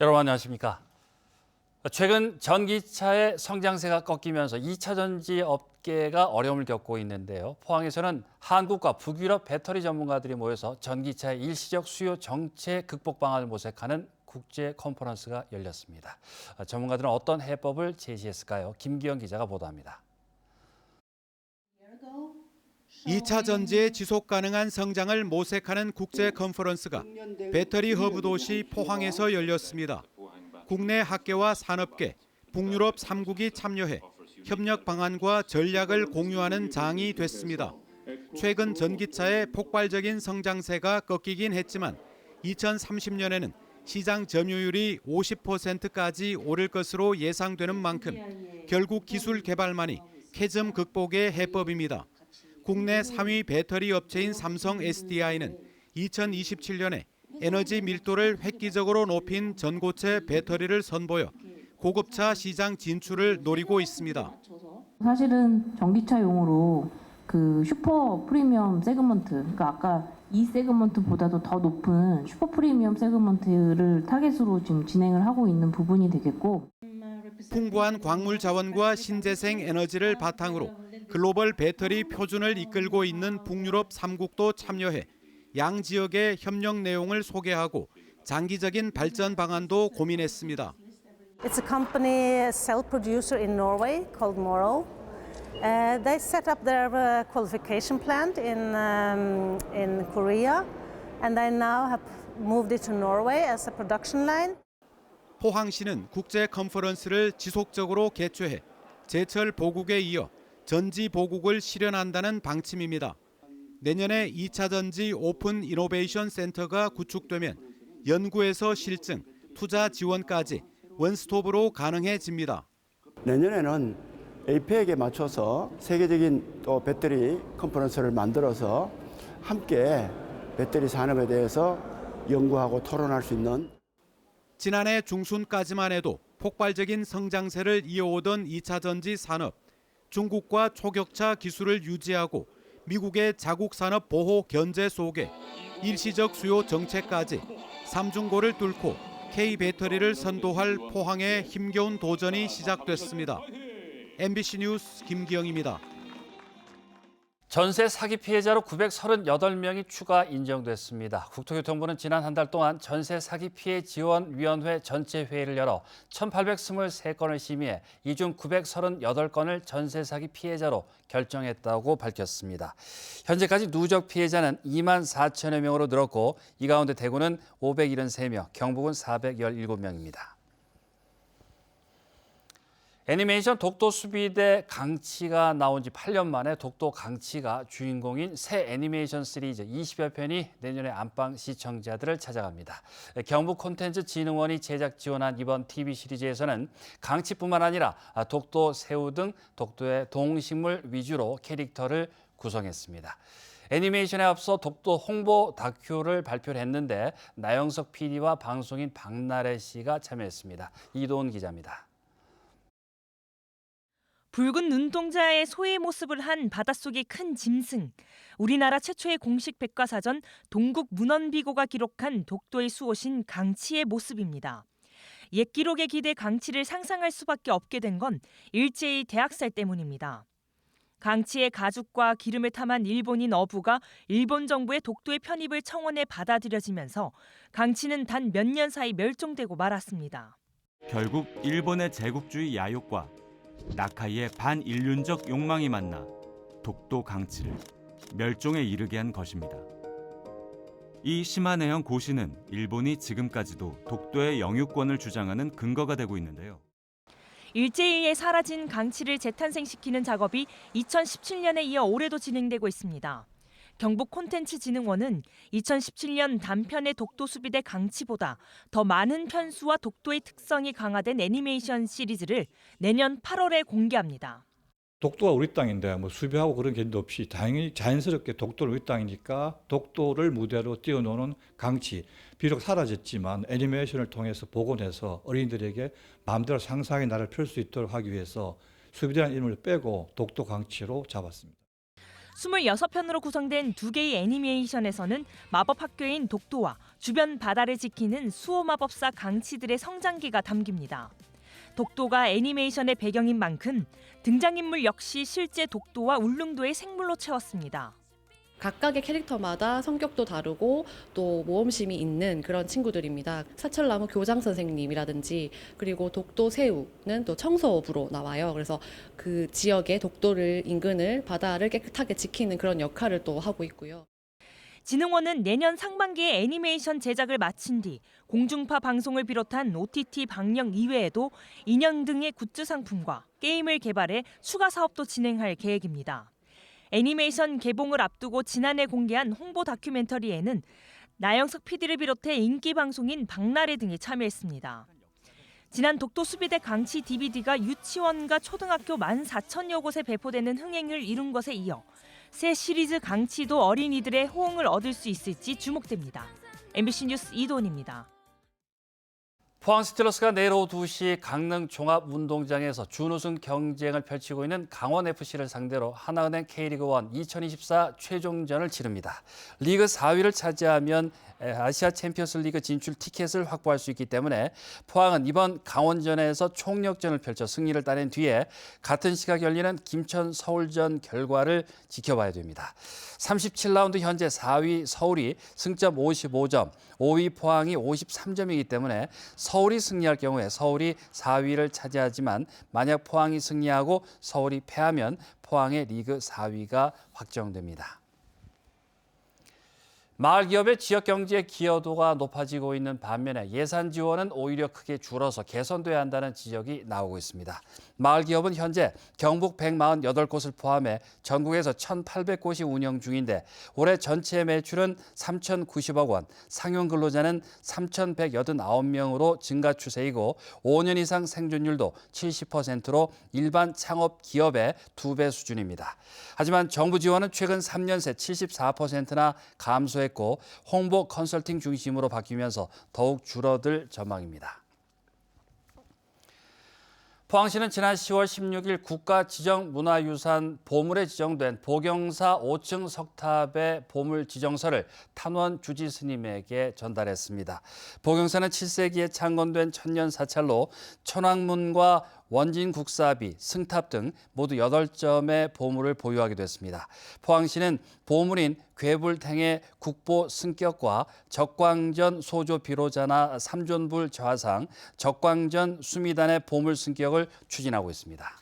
여러분 안녕하십니까? 최근 전기차의 성장세가 꺾이면서 2차 전지 업계가 어려움을 겪고 있는데요. 포항에서는 한국과 북유럽 배터리 전문가들이 모여서 전기차의 일시적 수요 정체 극복 방안을 모색하는 국제 컨퍼런스가 열렸습니다. 전문가들은 어떤 해법을 제시했을까요? 김기영 기자가 보도합니다. 2차 전지의 지속 가능한 성장을 모색하는 국제 컨퍼런스가 배터리 허브 도시 포항에서 열렸습니다. 국내 학계와 산업계, 북유럽 3국이 참여해 협력 방안과 전략을 공유하는 장이 됐습니다. 최근 전기차의 폭발적인 성장세가 꺾이긴 했지만 2030년에는 시장 점유율이 50%까지 오를 것으로 예상되는 만큼 결국 기술 개발만이 캐즘 극복의 해법입니다. 국내 3위 배터리 업체인 삼성 SDI는 2027년에 에너지 밀도를 획기적으로 높인 전고체 배터리를 선보여 고급차 시장 진출을 노리고 있습니다. 사실은 전기차용으로 그 슈퍼 프리미엄 세그먼트, 그러니까 아까 이 세그먼트보다도 더 높은 슈퍼 프리미엄 세그먼트를 타겟으로 지금 진행을 하고 있는 부분이 되겠고, 풍부한 광물 자원과 신재생 에너지를 바탕으로 글로벌 배터리 표준을 이끌고 있는 북유럽 3국도 참여해 양 지역의 협력 내용을 소개하고 장기적인 발전 방안도 고민했습니다. It's a company, cell producer in Norway called Morrow. They set up their qualification plant in Korea, and they now have moved it to Norway as a production line. 포항시는 국제 컨퍼런스를 지속적으로 개최해 제철 보국에 이어 전지 보국을 실현한다는 방침입니다. 내년에 2차 전지 오픈 이노베이션 센터가 구축되면 연구에서 실증, 투자 지원까지 원스톱으로 가능해집니다. 내년에는 APEC에 맞춰서 세계적인 또 배터리 컨퍼런스를 만들어서 함께 배터리 산업에 대해서 연구하고 토론할 수 있는. 지난해 중순까지만 해도 폭발적인 성장세를 이어오던 2차 전지 산업, 중국과 초격차 기술을 유지하고 미국의 자국 산업 보호 견제 속에 일시적 수요 정체까지 삼중고를 뚫고 K배터리를 선도할 포항의 힘겨운 도전이 시작됐습니다. MBC 뉴스 김기영입니다. 전세 사기 피해자로 938명이 추가 인정됐습니다. 국토교통부는 지난 한 달 동안 전세 사기 피해 지원 위원회 전체 회의를 열어 1,823건을 심의해 이 중 938건을 전세 사기 피해자로 결정했다고 밝혔습니다. 현재까지 누적 피해자는 2만 4천여 명으로 늘었고 이 가운데 대구는 573명, 경북은 417명입니다. 애니메이션 독도 수비대 강치가 나온 지 8년 만에 독도 강치가 주인공인 새 애니메이션 시리즈 20여 편이 내년에 안방 시청자들을 찾아갑니다. 경북콘텐츠진흥원이 제작 지원한 이번 TV 시리즈에서는 강치뿐만 아니라 독도 새우 등 독도의 동식물 위주로 캐릭터를 구성했습니다. 애니메이션에 앞서 독도 홍보 다큐를 발표를 했는데 나영석 PD와 방송인 박나래 씨가 참여했습니다. 이도훈 기자입니다. 붉은 눈동자의 소의 모습을 한 바닷속의 큰 짐승. 우리나라 최초의 공식 백과사전 동국문헌비고가 기록한 독도의 수호신 강치의 모습입니다. 옛 기록에 기대 강치를 상상할 수밖에 없게 된 건 일제의 대학살 때문입니다. 강치의 가죽과 기름에 탐한 일본인 어부가 일본 정부의 독도의 편입을 청원해 받아들여지면서 강치는 단 몇 년 사이 멸종되고 말았습니다. 결국 일본의 제국주의 야욕과 나카이의 반인륜적 욕망이 만나 독도 강치를 멸종에 이르게 한 것입니다. 이 시마네현 고시는 일본이 지금까지도 독도의 영유권을 주장하는 근거가 되고 있는데요. 일제에 의해 사라진 강치를 재탄생시키는 작업이 2017년에 이어 올해도 진행되고 있습니다. 경북콘텐츠진흥원은 2017년 단편의 독도 수비대 강치보다 더 많은 편수와 독도의 특성이 강화된 애니메이션 시리즈를 내년 8월에 공개합니다. 독도가 우리 땅인데 뭐 수비하고 그런 개념도 없이 당연히 자연스럽게 독도는 우리 땅이니까 독도를 무대로 띄워놓는 강치. 비록 사라졌지만 애니메이션을 통해서 복원해서 어린이들에게 마음대로 상상의 나를 펼 수 있도록 하기 위해서 수비대라는 이름을 빼고 독도 강치로 잡았습니다. 26편으로 구성된 2개의 애니메이션에서는 마법 학교인 독도와 주변 바다를 지키는 수호마법사 강치들의 성장기가 담깁니다. 독도가 애니메이션의 배경인 만큼 등장인물 역시 실제 독도와 울릉도의 생물로 채웠습니다. 각각의 캐릭터마다 성격도 다르고 또 모험심이 있는 그런 친구들입니다. 사철나무 교장 선생님이라든지 그리고 독도 새우는 또 청소부로 나와요. 그래서 그 지역의 독도를 인근을 바다를 깨끗하게 지키는 그런 역할을 또 하고 있고요. 진흥원은 내년 상반기에 애니메이션 제작을 마친 뒤 공중파 방송을 비롯한 OTT 방영 이외에도 인형 등의 굿즈 상품과 게임을 개발해 추가 사업도 진행할 계획입니다. 애니메이션 개봉을 앞두고 지난해 공개한 홍보 다큐멘터리에는 나영석 PD를 비롯해 인기 방송인 박나래 등이 참여했습니다. 지난 독도 수비대 강치 DVD가 유치원과 초등학교 14,000여 곳에 배포되는 흥행을 이룬 것에 이어 새 시리즈 강치도 어린이들의 호응을 얻을 수 있을지 주목됩니다. MBC 뉴스 이도은입니다. 포항 스틸러스가 내일 오후 2시 강릉 종합운동장에서 준우승 경쟁을 펼치고 있는 강원FC를 상대로 하나은행 K리그1 2024 최종전을 치릅니다. 리그 4위를 차지하면 아시아 챔피언스 리그 진출 티켓을 확보할 수 있기 때문에 포항은 이번 강원전에서 총력전을 펼쳐 승리를 따낸 뒤에 같은 시각 열리는 김천 서울전 결과를 지켜봐야 됩니다. 37라운드 현재 4위 서울이 승점 55점, 5위 포항이 53점이기 때문에 서울이 승리할 경우에 서울이 4위를 차지하지만 만약 포항이 승리하고 서울이 패하면 포항의 리그 4위가 확정됩니다. 마을 기업의 지역 경제의 기여도가 높아지고 있는 반면에 예산 지원은 오히려 크게 줄어서 개선돼야 한다는 지적이 나오고 있습니다. 마을 기업은 현재 경북 148곳을 포함해 전국에서 1,800곳이 운영 중인데 올해 전체 매출은 3,090억 원, 상용 근로자는 3,189명으로 증가 추세이고 5년 이상 생존율도 70%로 일반 창업 기업의 2배 수준입니다. 하지만 정부 지원은 최근 3년 새 74%나 감소했고 홍보 컨설팅 중심으로 바뀌면서 더욱 줄어들 전망입니다. 포항시는 지난 10월 16일 국가지정문화유산 보물에 지정된 보경사 5층 석탑의 보물 지정서를 탄원 주지 스님에게 전달했습니다. 보경사는 7세기에 창건된 천년 사찰로 천왕문과 원진국사비, 승탑 등 모두 8점의 보물을 보유하기도 했습니다. 포항시는 보물인 괴불탱의 국보 승격과 적광전 소조 비로자나 삼존불 좌상, 적광전 수미단의 보물 승격을 추진하고 있습니다.